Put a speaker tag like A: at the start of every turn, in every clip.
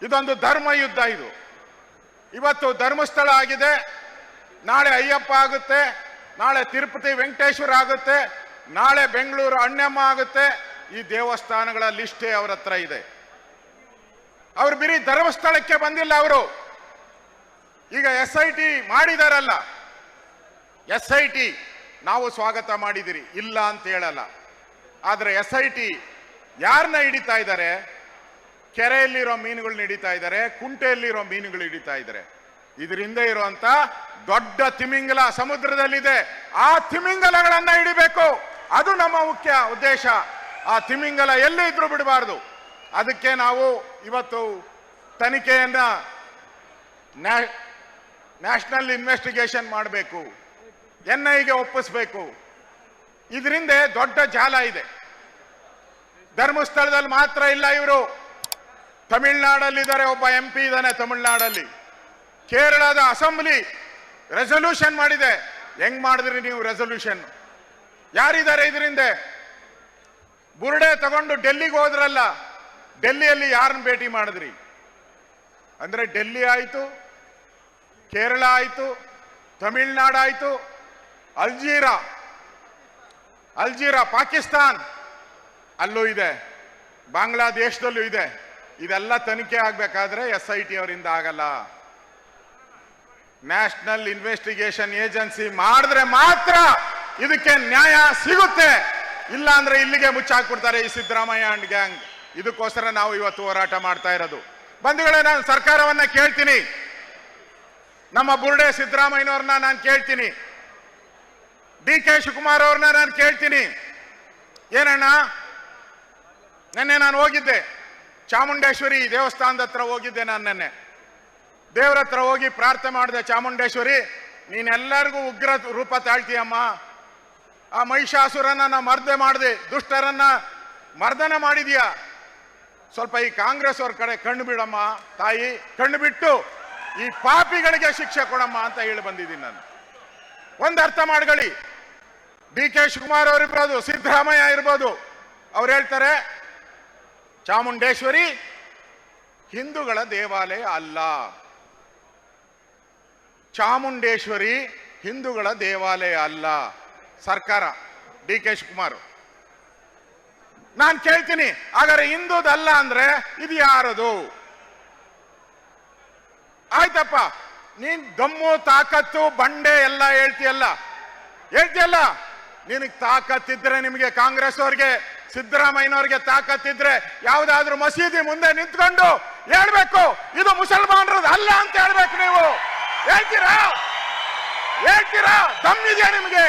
A: ಇದೊಂದು ಧರ್ಮ ಯುದ್ಧ. ಇದು ಇವತ್ತು ಧರ್ಮಸ್ಥಳ ಆಗಿದೆ, ನಾಳೆ ಅಯ್ಯಪ್ಪ ಆಗುತ್ತೆ, ನಾಳೆ ತಿರುಪತಿ ವೆಂಕಟೇಶ್ವರ ಆಗುತ್ತೆ, ನಾಳೆ ಬೆಂಗಳೂರು ಅಣ್ಣಮ್ಮ ಆಗುತ್ತೆ. ಈ ದೇವಸ್ಥಾನಗಳ ಲಿಸ್ಟೇ ಅವರ ಹತ್ರ ಇದೆ. ಅವರು ಬರೀ ಧರ್ಮಸ್ಥಳಕ್ಕೆ ಬಂದಿಲ್ಲ. ಅವರು ಈಗ SIT ಮಾಡಿದಾರಲ್ಲ, SIT ನಾವು ಸ್ವಾಗತ ಮಾಡಿದಿರಿ, ಇಲ್ಲ ಅಂತ ಹೇಳಲ್ಲ. ಆದರೆ SIT ಯಾರನ್ನ ಹಿಡಿತಾ ಇದ್ದಾರೆ? ಕೆರೆಯಲ್ಲಿರೋ ಮೀನುಗಳನ್ನ ಹಿಡಿತಾ ಇದ್ದಾರೆ, ಕುಂಟೆಯಲ್ಲಿರೋ ಮೀನುಗಳು ಹಿಡಿತಾ ಇದ್ದಾರೆ. ಇದರಿಂದ ಇರುವಂತ ದೊಡ್ಡ ತಿಮಿಂಗಲ ಸಮುದ್ರದಲ್ಲಿದೆ. ಆ ತಿಮಿಂಗಲಗಳನ್ನ ಹಿಡಿಬೇಕು, ಅದು ನಮ್ಮ ಮುಖ್ಯ ಉದ್ದೇಶ. ಆ ತಿಮಿಂಗಲ ಎಲ್ಲೇ ಇದ್ರೂ ಬಿಡಬಾರ್ದು. ಅದಕ್ಕೆ ನಾವು ಇವತ್ತು ತನಿಖೆಯನ್ನ ನ್ಯಾಷನಲ್ ಇನ್ವೆಸ್ಟಿಗೇಷನ್ ಮಾಡಬೇಕು, NIಗೆ ಒಪ್ಪಿಸಬೇಕು. ಇದರಿಂದ ದೊಡ್ಡ ಜಾಲ ಇದೆ. ಧರ್ಮಸ್ಥಳದಲ್ಲಿ ಮಾತ್ರ ಇಲ್ಲ, ಇವರು ತಮಿಳ್ನಾಡಲ್ಲಿದ್ದಾರೆ. ಒಬ್ಬ MP ಇದ್ದಾನೆ ತಮಿಳ್ನಾಡಲ್ಲಿ. ಕೇರಳದ ಅಸೆಂಬ್ಲಿ ರೆಸಲ್ಯೂಷನ್ ಮಾಡಿದೆ. ಹೆಂಗ್ ಮಾಡಿದ್ರಿ ನೀವು ರೆಸಲ್ಯೂಷನ್? ಯಾರಿದ್ದಾರೆ ಇದರಿಂದ? ಬುರ್ಡೆ ತಗೊಂಡು ಡೆಲ್ಲಿಗೆ ಹೋದ್ರಲ್ಲ, ಡೆಲ್ಲಿಯಲ್ಲಿ ಯಾರನ್ನ ಭೇಟಿ ಮಾಡಿದ್ರಿ? ಅಂದ್ರೆ ಡೆಲ್ಲಿ ಆಯ್ತು, ಕೇರಳ ಆಯ್ತು, ತಮಿಳ್ನಾಡು ಆಯ್ತು, ಅಲ್ಜೀರಾ ಪಾಕಿಸ್ತಾನ್ ಅಲ್ಲೂ ಇದೆ, ಬಾಂಗ್ಲಾದೇಶದಲ್ಲೂ ಇದೆ. ಇದೆಲ್ಲ ತನಿಖೆ ಆಗ್ಬೇಕಾದ್ರೆ SIT ಅವರಿಂದ ಆಗಲ್ಲ. ನ್ಯಾಷನಲ್ ಇನ್ವೆಸ್ಟಿಗೇಷನ್ ಏಜೆನ್ಸಿ ಮಾಡಿದ್ರೆ ಮಾತ್ರ ಇದಕ್ಕೆ ನ್ಯಾಯ ಸಿಗುತ್ತೆ. ಇಲ್ಲ ಅಂದ್ರೆ ಇಲ್ಲಿಗೆ ಮುಚ್ಚಾಕ್ಬಿಡ್ತಾರೆ ಈ ಸಿದ್ದರಾಮಯ್ಯ ಅಂಡ್ ಗ್ಯಾಂಗ್. ಇದಕ್ಕೋಸ್ಕರ ನಾವು ಇವತ್ತು ಹೋರಾಟ ಮಾಡ್ತಾ ಇರೋದು. ಬಂಧುಗಳೇ, ನಾನು ಸರ್ಕಾರವನ್ನ ಕೇಳ್ತೀನಿ, ನಮ್ಮ ಬುರ್ಡೆ ಸಿದ್ದರಾಮಯ್ಯನವ್ರನ್ನ ನಾನು ಕೇಳ್ತೀನಿ, DK ಶಿವಕುಮಾರ್ ಅವ್ರನ್ನ ನಾನು ಕೇಳ್ತೀನಿ. ಏನಣ್ಣ, ನೆನ್ನೆ ನಾನು ಹೋಗಿದ್ದೆ ಚಾಮುಂಡೇಶ್ವರಿ ದೇವಸ್ಥಾನದ ಹತ್ರ ಹೋಗಿದ್ದೆ. ನಾನು ನೆನ್ನೆ ದೇವ್ರ ಹತ್ರ ಹೋಗಿ ಪ್ರಾರ್ಥನೆ ಮಾಡಿದೆ, ಚಾಮುಂಡೇಶ್ವರಿ ನೀನೆಲ್ಲರಿಗೂ ಉಗ್ರ ರೂಪ ತಾಳ್ತೀಯಮ್ಮ. ಆ ಮಹಿಷಾಸುರನ್ನ ಮರ್ದೆ ಮಾಡಿದೆ, ದುಷ್ಟರನ್ನ ಮರ್ದನ ಮಾಡಿದೀಯ. ಸ್ವಲ್ಪ ಈ ಕಾಂಗ್ರೆಸ್ ಅವ್ರ ಕಡೆ ಕಣ್ಣು ಬಿಡಮ್ಮ ತಾಯಿ, ಕಣ್ಣು ಬಿಟ್ಟು ಈ ಪಾಪಿಗಳಿಗೆ ಶಿಕ್ಷೆ ಕೊಡಮ್ಮ ಅಂತ ಹೇಳಿ ಬಂದಿದ್ದೀನಿ ನಾನು. ಒಂದು ಅರ್ಥ ಮಾಡ್ಕೊಳ್ಳಿ, DK ಶಿವಕುಮಾರ್ ಅವ್ರು ಇರ್ಬೋದು, ಸಿದ್ದರಾಮಯ್ಯ ಇರ್ಬೋದು, ಅವ್ರು ಹೇಳ್ತಾರೆ ಚಾಮುಂಡೇಶ್ವರಿ ಹಿಂದೂಗಳ ದೇವಾಲಯ ಅಲ್ಲ. ಚಾಮುಂಡೇಶ್ವರಿ ಹಿಂದೂಗಳ ದೇವಾಲಯ ಅಲ್ಲ. ಸರ್ಕಾರ DK ಶಿವಕುಮಾರ್. ನಾನು ಕೇಳ್ತೀನಿ, ಹಾಗಾದ್ರೆ ಹಿಂದೂದಲ್ಲ ಅಂದ್ರೆ ಇದು ಯಾರದು? ಆಯ್ತಪ್ಪ, ನೀನ್ ದಮ್ಮು ತಾಕತ್ತು ಬಂಡೆ ಎಲ್ಲ ಹೇಳ್ತೀಯಲ್ಲ, ನಿನಗೆ ತಾಕತ್ತಿದ್ರೆ, ನಿಮಗೆ ಕಾಂಗ್ರೆಸ್ ಅವ್ರಿಗೆ ಸಿದ್ದರಾಮಯ್ಯನವ್ರಿಗೆ ತಾಕತ್ತಿದ್ರೆ ಯಾವ್ದಾದ್ರು ಮಸೀದಿ ಮುಂದೆ ನಿಂತ್ಕೊಂಡು ಹೇಳ್ಬೇಕು ಇದು ಮುಸಲ್ಮಾನರದ್ದು ಅಲ್ಲ ಅಂತ ಹೇಳ್ಬೇಕು. ನೀವು ಹೇಳ್ತೀರಾ? ದಮ್ಮಿದೆಯಾ ನಿಮಗೆ?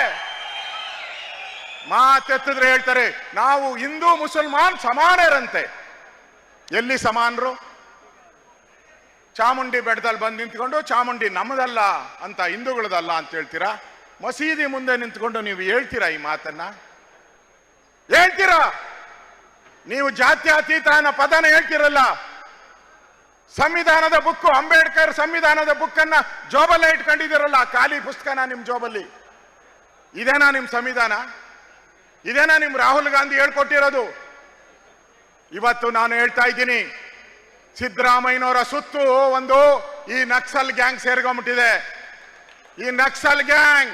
A: ಮಾತೆತ್ತಿದ್ರೆ ಹೇಳ್ತಾರೆ ನಾವು ಹಿಂದೂ ಮುಸಲ್ಮಾನ್ ಸಮಾನರಂತೆ. ಎಲ್ಲಿ ಸಮಾನರು? ಚಾಮುಂಡಿ ಬೆಟ್ಟದಲ್ಲಿ ಬಂದು ನಿಂತ್ಕೊಂಡು ಚಾಮುಂಡಿ ನಮ್ಮದಲ್ಲ ಅಂತ, ಹಿಂದೂಗಳದಲ್ಲ ಅಂತ ಹೇಳ್ತೀರಾ? ಮಸೀದಿ ಮುಂದೆ ನಿಂತ್ಕೊಂಡು ನೀವು ಹೇಳ್ತೀರಾ ಈ ಮಾತನ್ನ? ಹೇಳ್ತೀರಾ? ನೀವು ಜಾತ್ಯತೀತ ಅನ್ನೋ ಪದನ ಹೇಳ್ತಿರಲ್ಲ. ಸಂವಿಧಾನದ ಬುಕ್, ಅಂಬೇಡ್ಕರ್ ಸಂವಿಧಾನದ ಬುಕ್ ಅನ್ನ ಜೋಬಲ್ಲೇ ಇಟ್ಕೊಂಡಿದ್ದೀರಲ್ಲ, ಖಾಲಿ ಪುಸ್ತಕನ ನಿಮ್ ಜೋಬಲ್ಲಿ. ಇದೇನಾ ನಿಮ್ ಸಂವಿಧಾನ? ಇದೇನಾ ನಿಮ್ ರಾಹುಲ್ ಗಾಂಧಿ ಹೇಳ್ಕೊಟ್ಟಿರೋದು? ಇವತ್ತು ನಾನು ಹೇಳ್ತಾ ಇದ್ದೀನಿ, ಸಿದ್ದರಾಮಯ್ಯನವರ ಸುತ್ತು ಒಂದು ಈ ನಕ್ಸಲ್ ಗ್ಯಾಂಗ್ ಸೇರ್ಕೊಂಡ್ಬಿಟ್ಟಿದೆ. ಈ ನಕ್ಸಲ್ ಗ್ಯಾಂಗ್,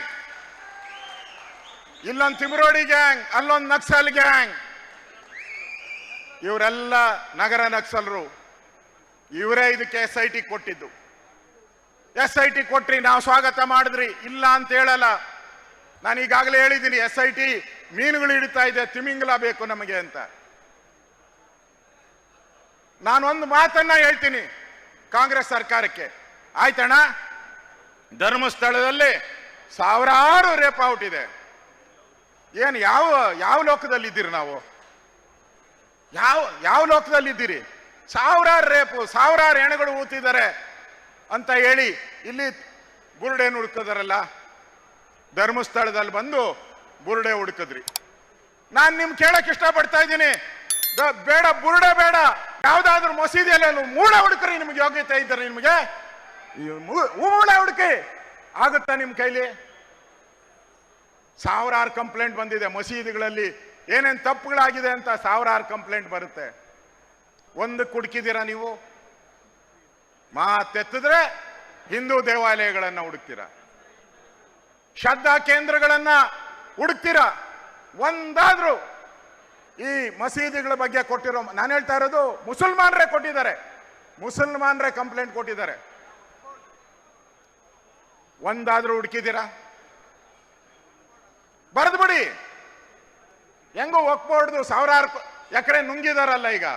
A: ಇಲ್ಲೊಂದು ತಿಮರೋಡಿ ಗ್ಯಾಂಗ್, ಅಲ್ಲೊಂದು ನಕ್ಸಲ್ ಗ್ಯಾಂಗ್. ಇವರೆಲ್ಲ ನಗರ ನಕ್ಸಲರು. ಇವರೇ ಇದಕ್ಕೆ SIT ಕೊಟ್ಟಿದ್ದು. SIT ಕೊಟ್ರಿ, ನಾವು ಸ್ವಾಗತ ಮಾಡಿದ್ರಿ, ಇಲ್ಲ ಅಂತ ಹೇಳಲ್ಲ. ನಾನು ಈಗಾಗಲೇ ಹೇಳಿದ್ದೀನಿ, SIT ಮೀನುಗಳು ಹಿಡಿತಾ ಇದೆ, ತಿಮಿಂಗಲ ಬೇಕು ನಮಗೆ ಅಂತ. ನಾನೊಂದು ಮಾತನ್ನ ಹೇಳ್ತೀನಿ ಕಾಂಗ್ರೆಸ್ ಸರ್ಕಾರಕ್ಕೆ. ಆಯ್ತಣ್ಣ, ಧರ್ಮಸ್ಥಳದಲ್ಲಿ ಸಾವಿರಾರು ರೇಪ್ ಔಟ್ ಇದೆ. ಏನು ಯಾವ ಲೋಕದಲ್ಲಿ ಇದ್ದೀರಿ? ನಾವು ಯಾವ ಲೋಕದಲ್ಲಿ ಇದ್ದೀರಿ? ಸಾವಿರಾರು ರೇಪು, ಸಾವಿರಾರು ಹೆಣಗಳು ಊತಿದ್ದಾರೆ ಅಂತ ಹೇಳಿ ಇಲ್ಲಿ ಬುರುಡೆಯನ್ನು ಹುಡುಕಿದಾರಲ್ಲ. ಧರ್ಮಸ್ಥಳದಲ್ಲಿ ಬಂದು ಬುರುಡೆ ಹುಡುಕಿದ್ರಿ. ನಾನು ನಿಮ್ ಕೇಳಕ್ ಇಷ್ಟಪಡ್ತಾ ಇದ್ದೀನಿ, ಬೇಡ ಬುರುಡೆ ಬೇಡ, ಯಾವ್ದಾದ್ರು ಮಸೀದಿಯಲ್ಲಿ ಮೂಳ ಹುಡುಕ್ರಿ. ನಿಮ್ಗೆ ಯೋಗ್ಯತೆ ಇದ್ದಾರೆ, ನಿಮ್ಗೆ ಮೂಳ ಹುಡುಕಿ ಆಗುತ್ತಾ ನಿಮ್ ಕೈಲಿ? ಸಾವಿರಾರು ಕಂಪ್ಲೇಂಟ್ ಬಂದಿದೆ ಮಸೀದಿಗಳಲ್ಲಿ, ಏನೇನ್ ತಪ್ಪುಗಳಾಗಿದೆ ಅಂತ ಸಾವಿರಾರು ಕಂಪ್ಲೇಂಟ್ ಬರುತ್ತೆ. ಒಂದು ಕುಡ್ಕಿದ್ದೀರಾ ನೀವು? ಮಾತೆತ್ತಿದ್ರೆ ಹಿಂದೂ ದೇವಾಲಯಗಳನ್ನ ಹುಡುಕ್ತೀರಾ, ಶ್ರದ್ಧಾ ಕೇಂದ್ರಗಳನ್ನ ಹುಡುಕ್ತೀರಾ. ಒಂದಾದ್ರೂ ಈ ಮಸೀದಿಗಳ ಬಗ್ಗೆ ಕೊಟ್ಟಿರೋ, ನಾನು ಹೇಳ್ತಾ ಇರೋದು ಮುಸಲ್ಮಾನರೇ ಕೊಟ್ಟಿದ್ದಾರೆ, ಮುಸಲ್ಮಾನರೇ ಕಂಪ್ಲೇಂಟ್ ಕೊಟ್ಟಿದ್ದಾರೆ. ಒಂದಾದ್ರೂ ಹುಡುಕಿದ್ದೀರಾ? ಬರೆದು ಬಿಡಿ. ಹೆಂಗೋ ವಕ್ಫ್ ಬೋರ್ಡ್ದು ಸಾವಿರಾರು ಎಕರೆ ನುಂಗಿದಾರಲ್ಲ ಈಗ,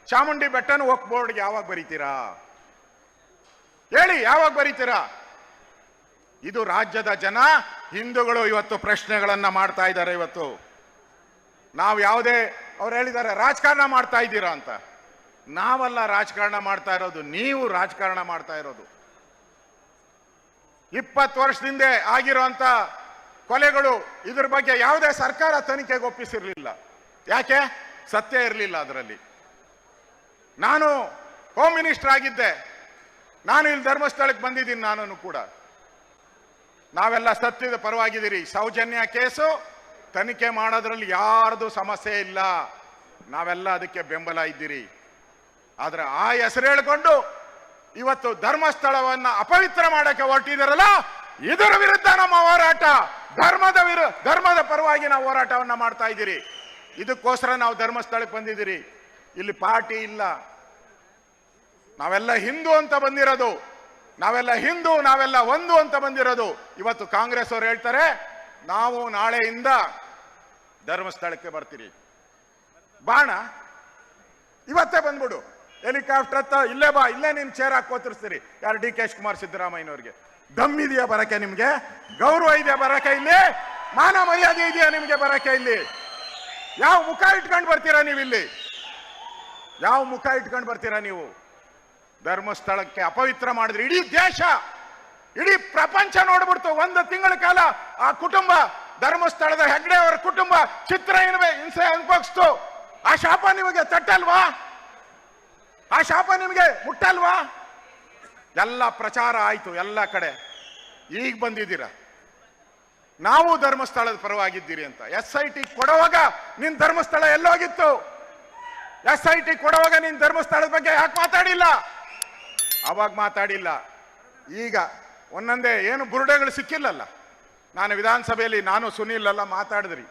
A: ಚಾಮುಂಡಿ ಬೆಟ್ಟನು ವಕ್ಫ್ ಬೋರ್ಡ್ಗೆ ಯಾವಾಗ ಬರೀತೀರಾ ಹೇಳಿ? ಯಾವಾಗ ಬರೀತೀರಾ? ಇದು ರಾಜ್ಯದ ಜನ, ಹಿಂದೂಗಳು ಇವತ್ತು ಪ್ರಶ್ನೆಗಳನ್ನ ಮಾಡ್ತಾ ಇದ್ದಾರೆ. ಇವತ್ತು ನಾವು ಯಾವುದೇ, ಅವ್ರು ಹೇಳಿದ್ದಾರೆ ರಾಜಕಾರಣ ಮಾಡ್ತಾ ಇದ್ದೀರಾ ಅಂತ. ನಾವೆಲ್ಲ ರಾಜಕಾರಣ ಮಾಡ್ತಾ ಇರೋದು, ನೀವು ರಾಜಕಾರಣ ಮಾಡ್ತಾ ಇರೋದು. 20 ವರ್ಷದಿಂದ ಆಗಿರುವಂತ ಕೊಲೆಗಳು, ಇದ್ರ ಬಗ್ಗೆ ಯಾವುದೇ ಸರ್ಕಾರ ತನಿಖೆಗೆ ಒಪ್ಪಿಸಿರ್ಲಿಲ್ಲ. ಯಾಕೆ? ಸತ್ಯ ಇರಲಿಲ್ಲ ಅದರಲ್ಲಿ. ನಾನು ಹೋಮ್ ಮಿನಿಸ್ಟರ್ ಆಗಿದ್ದೆ, ನಾನು ಇಲ್ಲಿ ಧರ್ಮಸ್ಥಳಕ್ಕೆ ಬಂದಿದ್ದೀನಿ. ನಾನು ಕೂಡ, ನಾವೆಲ್ಲ ಸತ್ಯದ ಪರವಾಗಿದ್ದೀರಿ. ಸೌಜನ್ಯ ಕೇಸು ತನಿಖೆ ಮಾಡೋದ್ರಲ್ಲಿ ಯಾರ್ದು ಸಮಸ್ಯೆ ಇಲ್ಲ, ನಾವೆಲ್ಲ ಅದಕ್ಕೆ ಬೆಂಬಲ ಇದ್ದೀರಿ. ಆದ್ರೆ ಆ ಹೆಸರು ಹೇಳ್ಕೊಂಡು ಇವತ್ತು ಧರ್ಮಸ್ಥಳವನ್ನ ಅಪವಿತ್ರ ಮಾಡಕ್ಕೆ ಹೊರಟಿದಾರಲ್ಲ, ಇದರ ವಿರುದ್ಧ ನಮ್ಮ ಹೋರಾಟ. ಧರ್ಮದ ಪರವಾಗಿ ನಾವು ಹೋರಾಟವನ್ನ ಮಾಡ್ತಾ ಇದ್ದೀರಿ. ಇದಕ್ಕೋಸ್ಕರ ನಾವು ಧರ್ಮಸ್ಥಳಕ್ಕೆ ಬಂದಿದ್ದೀರಿ. ಇಲ್ಲಿ ಪಾರ್ಟಿ ಇಲ್ಲ, ನಾವೆಲ್ಲ ಹಿಂದೂ ಅಂತ ಬಂದಿರೋದು, ನಾವೆಲ್ಲ ಹಿಂದೂ, ನಾವೆಲ್ಲ ಒಂದು ಅಂತ ಬಂದಿರೋದು. ಇವತ್ತು ಕಾಂಗ್ರೆಸ್ ಅವರು ಹೇಳ್ತಾರೆ ನಾವು ನಾಳೆಯಿಂದ ಧರ್ಮಸ್ಥಳಕ್ಕೆ ಬರ್ತೀರಿ. ಬಾಣ ಇವತ್ತೇ ಬಂದ್ಬಿಡು, ಹೆಲಿಕಾಪ್ಟರ್ ಹತ್ತ ಇಲ್ಲೇ ಬಾ, ಇಲ್ಲೇ ನಿನ್ ಚೇರ್ ಹಾಕೋತಿರ್ತೀರಿ. ಯಾರು? ಡಿ ಕೆ ಶಿವಕುಮಾರ್ ಸಿದ್ದರಾಮಯ್ಯನವ್ರಿಗೆ ದಮ್ ಇದೆಯಾ ಬರಕ್ಕೆ? ನಿಮ್ಗೆ ಗೌರವ ಇದೆಯಾ ಬರಕ್ಕೆ? ಇಲ್ಲಿ ಮಾನ ಮರ್ಯಾದೆ ಇದೆಯಾ ನಿಮ್ಗೆ ಬರಕ್ಕೆ? ಇಲ್ಲಿ ಯಾವ ಮುಖ ಇಟ್ಕೊಂಡು ಬರ್ತೀರಾ ನೀವು? ಇಲ್ಲಿ ಯಾವ ಮುಖ ಇಟ್ಕೊಂಡು ಬರ್ತೀರಾ ನೀವು? ಧರ್ಮಸ್ಥಳಕ್ಕೆ ಅಪವಿತ್ರ ಮಾಡಿದ್ರಿ. ಇಡೀ ದೇಶ, ಇಡೀ ಪ್ರಪಂಚ ನೋಡ್ಬಿಡ್ತು. 1 ತಿಂಗಳ ಕಾಲ ಆ ಕುಟುಂಬ, ಧರ್ಮಸ್ಥಳದ ಹೆಗ್ಡೆ ಅವರ ಕುಟುಂಬ ಚಿತ್ರ ಹಿಂಸೆ ಅನುಭವಿಸ್ತು. ಆ ಶಾಪ ನಿಮಗೆ ತಟ್ಟಲ್ವಾ? ಆ ಶಾಪ ನಿಮಗೆ ಮುಟ್ಟಲ್ವಾ? ಎಲ್ಲ ಪ್ರಚಾರ ಆಯ್ತು ಎಲ್ಲ ಕಡೆ. ಈಗ ಬಂದಿದ್ದೀರಾ ನಾವು ಧರ್ಮಸ್ಥಳದ ಪರವಾಗಿದ್ದೀರಿ ಅಂತ. SIT ಕೊಡುವಾಗ ನಿನ್ ಧರ್ಮಸ್ಥಳ ಎಲ್ಲೋಗಿತ್ತು? SIT ಕೊಡುವಾಗ ನಿನ್ ಧರ್ಮಸ್ಥಳದ ಬಗ್ಗೆ ಯಾಕೆ ಮಾತಾಡಿಲ್ಲ? ಅವಾಗ ಮಾತಾಡಿಲ್ಲ. ಈಗ ಒಂದೊಂದೇ ಏನು ಬುರುಡೆಗಳು ಸಿಕ್ಕಿಲ್ಲಲ್ಲ. ನಾನು ವಿಧಾನಸಭೆಯಲ್ಲಿ, ನಾನು ಸುನೀಲ್ ಎಲ್ಲ ಮಾತಾಡಿದ್ರಿ,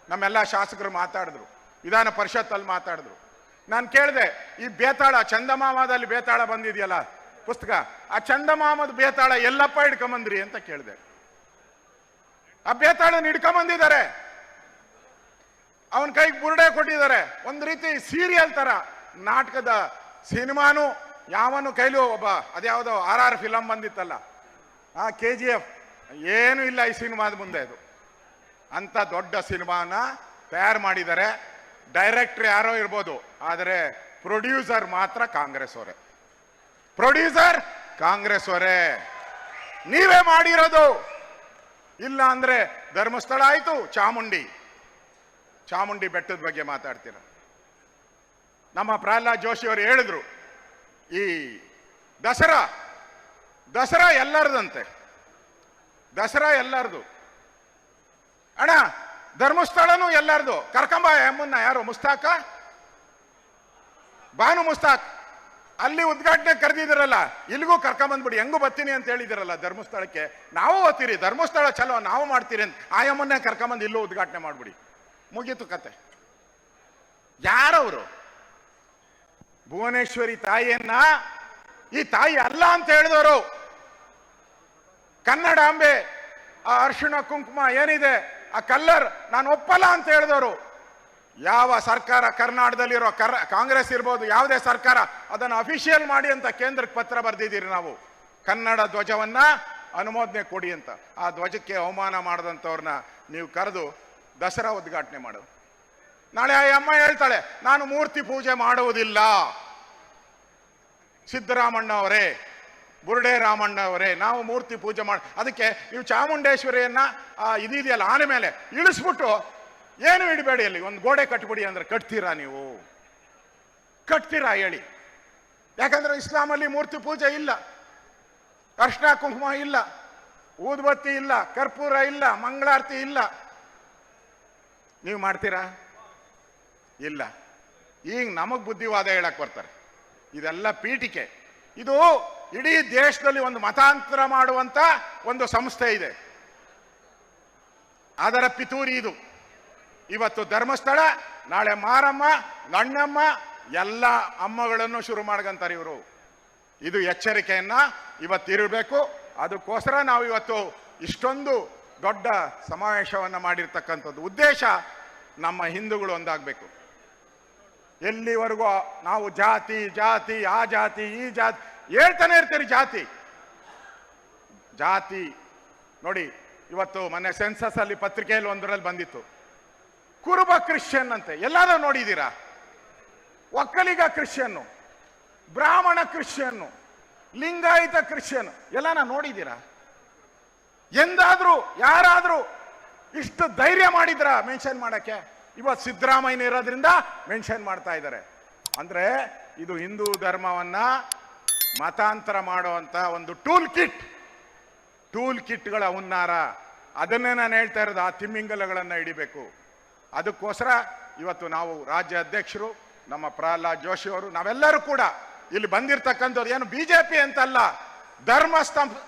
A: ನಮ್ಮೆಲ್ಲ ಶಾಸಕರು ಮಾತಾಡಿದ್ರು, ವಿಧಾನ ಪರಿಷತ್ತಲ್ಲಿ ಮಾತಾಡಿದ್ರು. ನಾನು ಕೇಳಿದೆ, ಈ ಬೇತಾಳ ಚಂದಮಾಮದಲ್ಲಿ ಬೇತಾಳ ಬಂದಿದೆಯಲ್ಲ ಪುಸ್ತಕ, ಆ ಚಂದಮಾಮದ ಬೇತಾಳ ಎಲ್ಲಪ್ಪ ಹಿಡ್ಕೊಂಬಂದ್ರಿ ಅಂತ ಕೇಳಿದೆ. ಆ ಬೇತಾಳನ್ನ ಹಿಡ್ಕೊಂಬಂದಿದ್ದಾರೆ, ಅವನ ಕೈಗೆ ಬುರುಡೆ ಕೊಟ್ಟಿದ್ದಾರೆ. ಒಂದು ರೀತಿ ಸೀರಿಯಲ್ ತರ, ನಾಟಕದ ಸಿನಿಮಾನು ಯಾವನು ಕೈಲೂ ಒಬ್ಬ, ಅದ್ಯಾವುದೋ RR ಫಿಲಂ ಬಂದಿತ್ತಲ್ಲ, ಆ KGF, ಏನು ಇಲ್ಲ ಈ ಸಿನಿಮಾದ ಮುಂದೆ. ಅದು ಅಂತ ದೊಡ್ಡ ಸಿನಿಮಾನ ತಯಾರು ಮಾಡಿದ್ದಾರೆ. ಡೈರೆಕ್ಟರ್ ಯಾರೋ ಇರ್ಬೋದು, ಆದರೆ ಪ್ರೊಡ್ಯೂಸರ್ ಮಾತ್ರ ಕಾಂಗ್ರೆಸ್ ಅವರೇ. ಪ್ರೊಡ್ಯೂಸರ್ ಕಾಂಗ್ರೆಸ್ ಅವರೇ, ನೀವೇ ಮಾಡಿರೋದು. ಇಲ್ಲ ಅಂದ್ರೆ ಧರ್ಮಸ್ಥಳ ಆಯ್ತು, ಚಾಮುಂಡಿ ಬೆಟ್ಟದ ಬಗ್ಗೆ ಮಾತಾಡ್ತೀರ. ನಮ್ಮ ಪ್ರಹ್ಲಾದ್ ಜೋಶಿ ಅವರು ಹೇಳಿದ್ರು, ಈ ದಸರಾ ಎಲ್ಲರದಂತೆ, ದಸರಾ ಎಲ್ಲರದು ಅಣ್ಣ, ಧರ್ಮಸ್ಥಳನೂ ಎಲ್ಲರದು. ಕರ್ಕಂಬ ಎಮ್ಮನ್ನ ಯಾರು? ಮುಸ್ತಾಕ, ಬಾನು ಮುಸ್ತಾಕ್, ಅಲ್ಲಿ ಉದ್ಘಾಟನೆ ಕರೆದಿದ್ದೀರಲ್ಲ, ಇಲ್ಲಿಗೂ ಕರ್ಕೊಂಬಂದ್ಬಿಡಿ, ಹೆಂಗೂ ಬರ್ತೀನಿ ಅಂತ ಹೇಳಿದಿರಲ್ಲ ಧರ್ಮಸ್ಥಳಕ್ಕೆ. ನಾವು ಓದ್ತೀರಿ, ಧರ್ಮಸ್ಥಳ ಚಲೋ ನಾವು ಮಾಡ್ತೀರಿ ಅಂತ ಆಯಮ್ಮನ್ನೇ ಕರ್ಕೊಂಬಂದು ಇಲ್ಲೂ ಉದ್ಘಾಟನೆ ಮಾಡ್ಬಿಡಿ, ಮುಗೀತು ಕತೆ. ಯಾರವರು? ಭುವನೇಶ್ವರಿ ತಾಯಿಯನ್ನ ಈ ತಾಯಿ ಅಲ್ಲ ಅಂತ ಹೇಳಿದವರು, ಕನ್ನಡಾಂಬೆ ಆ ಅರ್ಶಿಣ ಕುಂಕುಮ ಏನಿದೆ ಆ ಕಲ್ಲರ್ ನಾನು ಒಪ್ಪಲ್ಲ ಅಂತ ಹೇಳಿದವರು. ಯಾವ ಸರ್ಕಾರ ಕರ್ನಾಟಕದಲ್ಲಿರೋ ಕಾಂಗ್ರೆಸ್ ಇರ್ಬೋದು, ಯಾವುದೇ ಸರ್ಕಾರ ಅದನ್ನು ಅಫಿಷಿಯಲ್ ಮಾಡಿ ಅಂತ ಕೇಂದ್ರಕ್ಕೆ ಪತ್ರ ಬರೆದಿದ್ದೀರಿ ನಾವು. ಕನ್ನಡ ಧ್ವಜವನ್ನ ಅನುಮೋದನೆ ಕೊಡಿ ಅಂತ. ಆ ಧ್ವಜಕ್ಕೆ ಅವಮಾನ ಮಾಡದಂಥವ್ರನ್ನ ನೀವು ಕರೆದು ದಸರಾ ಉದ್ಘಾಟನೆ ಮಾಡು. ನಾಳೆ ಆ ಅಮ್ಮ ಹೇಳ್ತಾಳೆ, ನಾನು ಮೂರ್ತಿ ಪೂಜೆ ಮಾಡುವುದಿಲ್ಲ. ಸಿದ್ದರಾಮಣ್ಣ ಅವರೇ, ಬುರುಡೆ ರಾಮಣ್ಣ ಅವರೇ, ನಾವು ಮೂರ್ತಿ ಪೂಜೆ ಅದಕ್ಕೆ ನೀವು ಚಾಮುಂಡೇಶ್ವರಿಯನ್ನ ಇದೆಯಲ್ಲ ಆನೆ ಮೇಲೆ ಇಳಿಸ್ಬಿಟ್ಟು ಏನು ಇಡಬೇಡಿ, ಅಲ್ಲಿ ಒಂದು ಗೋಡೆ ಕಟ್ಬಿಡಿ ಅಂದ್ರೆ ಕಟ್ತೀರಾ? ನೀವು ಕಟ್ತೀರಾ ಹೇಳಿ? ಯಾಕಂದ್ರೆ ಇಸ್ಲಾಮಲ್ಲಿ ಮೂರ್ತಿ ಪೂಜೆ ಇಲ್ಲ, ಅರ್ಶಿನ ಕುಂಕುಮ ಇಲ್ಲ, ಊದುಬತ್ತಿ ಇಲ್ಲ, ಕರ್ಪೂರ ಇಲ್ಲ, ಮಂಗಳಾರತಿ ಇಲ್ಲ. ನೀವು ಮಾಡ್ತೀರಾ? ಇಲ್ಲ. ಈಗ ನಮಗ್ ಬುದ್ಧಿವಾದ ಹೇಳಕ್ ಬರ್ತಾರೆ. ಇದೆಲ್ಲ ಪೀಠಿಕೆ. ಇದು ಇಡೀ ದೇಶದಲ್ಲಿ ಒಂದು ಮತಾಂತರ ಮಾಡುವಂತ ಒಂದು ಸಂಸ್ಥೆ ಇದೆ. ಅದರ ಪಿತೂರಿ ಇದು. ಇವತ್ತು ಧರ್ಮಸ್ಥಳ, ನಾಳೆ ಮಾರಮ್ಮ, ಗಣ್ಣಮ್ಮ, ಎಲ್ಲ ಅಮ್ಮಗಳನ್ನು ಶುರು ಮಾಡ್ಕಂತಾರೆ ಇವರು. ಇದು ಎಚ್ಚರಿಕೆಯನ್ನ ಇವತ್ತಿರಬೇಕು. ಅದಕ್ಕೋಸ್ಕರ ನಾವು ಇವತ್ತು ಇಷ್ಟೊಂದು ದೊಡ್ಡ ಸಮಾವೇಶವನ್ನು ಮಾಡಿರ್ತಕ್ಕಂಥದ್ದು. ಉದ್ದೇಶ ನಮ್ಮ ಹಿಂದೂಗಳು ಒಂದಾಗಬೇಕು. ಎಲ್ಲಿವರೆಗೂ ನಾವು ಜಾತಿ ಜಾತಿ ಆ ಜಾತಿ ಈ ಜಾತಿ ಹೇಳ್ತಾನೆ ಇರ್ತೀರಿ. ಜಾತಿ ಜಾತಿ ನೋಡಿ, ಇವತ್ತು ಮೊನ್ನೆ ಸೆನ್ಸಸ್ ಅಲ್ಲಿ ಪತ್ರಿಕೆಯಲ್ಲಿ ಒಂದರಲ್ಲಿ ಬಂದಿತ್ತು, ಕುರುಬ ಕ್ರಿಶ್ಚಿಯನ್ ಅಂತೆ. ಎಲ್ಲಾದ್ರೂ ನೋಡಿದ್ದೀರಾ? ಒಕ್ಕಲಿಗ ಕ್ರಿಶ್ಚಿಯನ್ನು, ಬ್ರಾಹ್ಮಣ ಕ್ರಿಶ್ಚಿಯನ್ನು, ಲಿಂಗಾಯತ ಕ್ರಿಶ್ಚಿಯನ್ ಎಲ್ಲಾನ ನೋಡಿದ್ದೀರಾ? ಎಂದಾದ್ರೂ ಯಾರಾದ್ರೂ ಇಷ್ಟು ಧೈರ್ಯ ಮಾಡಿದ್ರ ಮೆನ್ಷನ್ ಮಾಡಕ್ಕೆ? ಇವತ್ತು ಸಿದ್ದರಾಮಯ್ಯ ಇರೋದ್ರಿಂದ ಮೆನ್ಷನ್ ಮಾಡ್ತಾ ಇದ್ದಾರೆ. ಅಂದ್ರೆ ಇದು ಹಿಂದೂ ಧರ್ಮವನ್ನ ಮತಾಂತರ ಮಾಡುವಂತ ಒಂದು ಟೂಲ್ ಕಿಟ್ಗಳ ಹುನ್ನಾರ. ಅದನ್ನೇ ನಾನು ಹೇಳ್ತಾ ಇರೋದು. ಆ ತಿಮ್ಮಿಂಗಲಗಳನ್ನ ಹಿಡಿಬೇಕು. ಅದಕ್ಕೋಸ್ಕರ ಇವತ್ತು ನಾವು ರಾಜ್ಯ ಅಧ್ಯಕ್ಷರು ನಮ್ಮ ಪ್ರಹ್ಲಾದ್ ಜೋಶಿ ಅವರು ನಾವೆಲ್ಲರೂ ಕೂಡ ಇಲ್ಲಿ ಬಂದಿರತಕ್ಕಂಥದ್ದು ಏನು ಬಿಜೆಪಿ ಅಂತಲ್ಲ, ಧರ್ಮ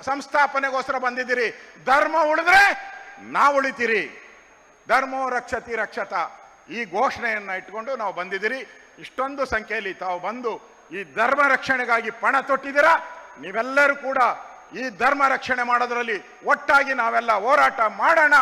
A: ಸಂಸ್ಥಾಪನೆಗೋಸ್ಕರ ಬಂದಿದ್ದೀರಿ. ಧರ್ಮ ಉಳಿದ್ರೆ ನಾವು ಉಳಿತೀರಿ. ಧರ್ಮೋ ರಕ್ಷತಿ ರಕ್ಷತ ಈ ಘೋಷಣೆಯನ್ನ ಇಟ್ಕೊಂಡು ನಾವು ಬಂದಿದ್ದೀರಿ. ಇಷ್ಟೊಂದು ಸಂಖ್ಯೆಯಲ್ಲಿ ತಾವು ಬಂದು ಈ ಧರ್ಮ ರಕ್ಷಣೆಗಾಗಿ ಪಣ ತೊಟ್ಟಿದ್ದೀರಾ. ನೀವೆಲ್ಲರೂ ಕೂಡ ಈ ಧರ್ಮ ರಕ್ಷಣೆ ಮಾಡೋದ್ರಲ್ಲಿ ಒಟ್ಟಾಗಿ ನಾವೆಲ್ಲ ಹೋರಾಟ ಮಾಡೋಣ.